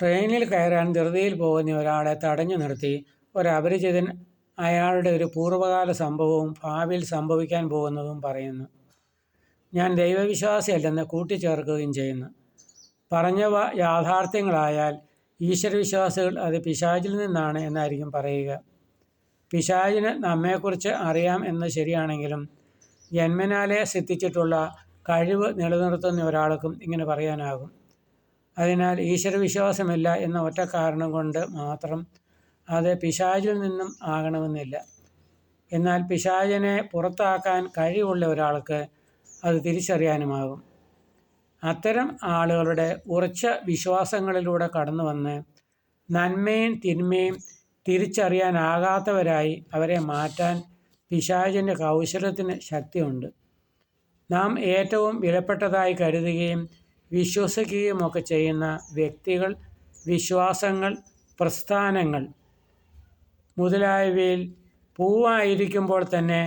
ട്രെയിനിൽ കയറാൻ ധൃതിയിൽ പോകുന്ന ഒരാളെ തടഞ്ഞു നിർത്തി ഒരപരിചിതൻ അയാളുടെ ഒരു പൂർവ്വകാല സംഭവവും ഭാവിയിൽ സംഭവിക്കാൻ പോകുന്നതും പറയുന്നു. ഞാൻ ദൈവവിശ്വാസിയല്ലെന്ന് കൂട്ടിച്ചേർക്കുകയും ചെയ്യുന്നു. പറഞ്ഞവ യാഥാർത്ഥ്യങ്ങളായാൽ ഈശ്വരവിശ്വാസികൾ അത് പിശാചിൽ നിന്നാണ് എന്നായിരിക്കും പറയുക. പിശാചിന് നമ്മെക്കുറിച്ച് അറിയാം എന്ന് ശരിയാണെങ്കിലും ജന്മനാലെ സിദ്ധിച്ചിട്ടുള്ള കഴിവ് നിലനിർത്തുന്ന ഒരാൾക്കും ഇങ്ങനെ പറയാനാകും. അതിനാൽ ഈശ്വരവിശ്വാസമില്ല എന്ന ഒറ്റ കാരണം കൊണ്ട് മാത്രം അത് പിശാചിൽ നിന്നും ആകണമെന്നില്ല. എന്നാൽ പിശാചിനെ പുറത്താക്കാൻ കഴിവുള്ള ഒരാൾക്ക് അത് തിരിച്ചറിയാനുമാകും. അത്തരം ആളുകളുടെ ഉറച്ച വിശ്വാസങ്ങളിലൂടെ കടന്നു വന്ന് നന്മയും തിന്മയും തിരിച്ചറിയാനാകാത്തവരായി അവരെ മാറ്റാൻ പിശാചിൻ്റെ കൗശലത്തിന് ശക്തിയുണ്ട്. നാം ഏറ്റവും വിലപ്പെട്ടതായി കരുതുകയും വിശ്വസിക്കുകയും ഒക്കെ ചെയ്യുന്ന വ്യക്തികൾ, വിശ്വാസങ്ങൾ, പ്രസ്ഥാനങ്ങൾ മുതലായവയിൽ പൂവായിരിക്കുമ്പോൾ തന്നെ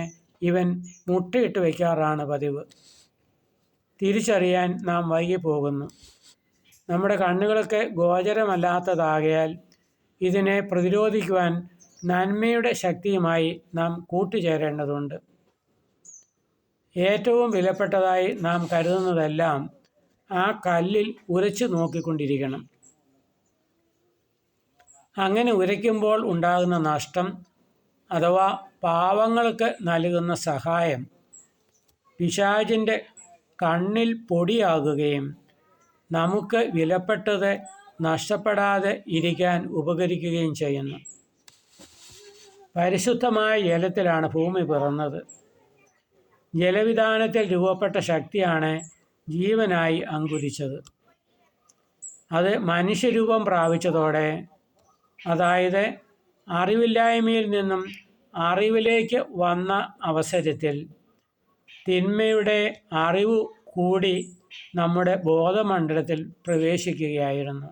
ഇവൻ മുട്ടയിട്ട് വയ്ക്കാറാണ് പതിവ്. തിരിച്ചറിയാൻ നാം വൈകിപ്പോകുന്നു. നമ്മുടെ കണ്ണുകൾക്ക് ഗോചരമല്ലാത്തതാകയാൽ ഇതിനെ പ്രതിരോധിക്കുവാൻ നന്മയുടെ ശക്തിയുമായി നാം കൂട്ടുചേരേണ്ടതുണ്ട്. ഏറ്റവും വിലപ്പെട്ടതായി നാം കരുതുന്നതെല്ലാം ആ കല്ലിൽ ഉരച്ചു നോക്കിക്കൊണ്ടിരിക്കണം. അങ്ങനെ ഉരയ്ക്കുമ്പോൾ ഉണ്ടാകുന്ന നഷ്ടം അഥവാ പാവങ്ങൾക്ക് നൽകുന്ന സഹായം പിശാചിൻ്റെ കണ്ണിൽ പൊടിയാകുകയും നമുക്ക് വിലപ്പെട്ടത് നഷ്ടപ്പെടാതെ ഇരിക്കാൻ ഉപകരിക്കുകയും ചെയ്യുന്നു. പരിശുദ്ധമായ ജലത്തിലാണ് ഭൂമി പിറന്നത്. ജലവിധാനത്തിൽ രൂപപ്പെട്ട ശക്തിയാണ് ജീവനായി അങ്കുരിച്ചത്. അത് മനുഷ്യരൂപം പ്രാപിച്ചതോടെ, അതായത് അറിവില്ലായ്മയിൽ നിന്നും അറിവിലേക്ക് വന്ന അവസരത്തിൽ തിന്മയുടെ അറിവ് കൂടി നമ്മുടെ ബോധമണ്ഡലത്തിൽ പ്രവേശിക്കുകയായിരുന്നു.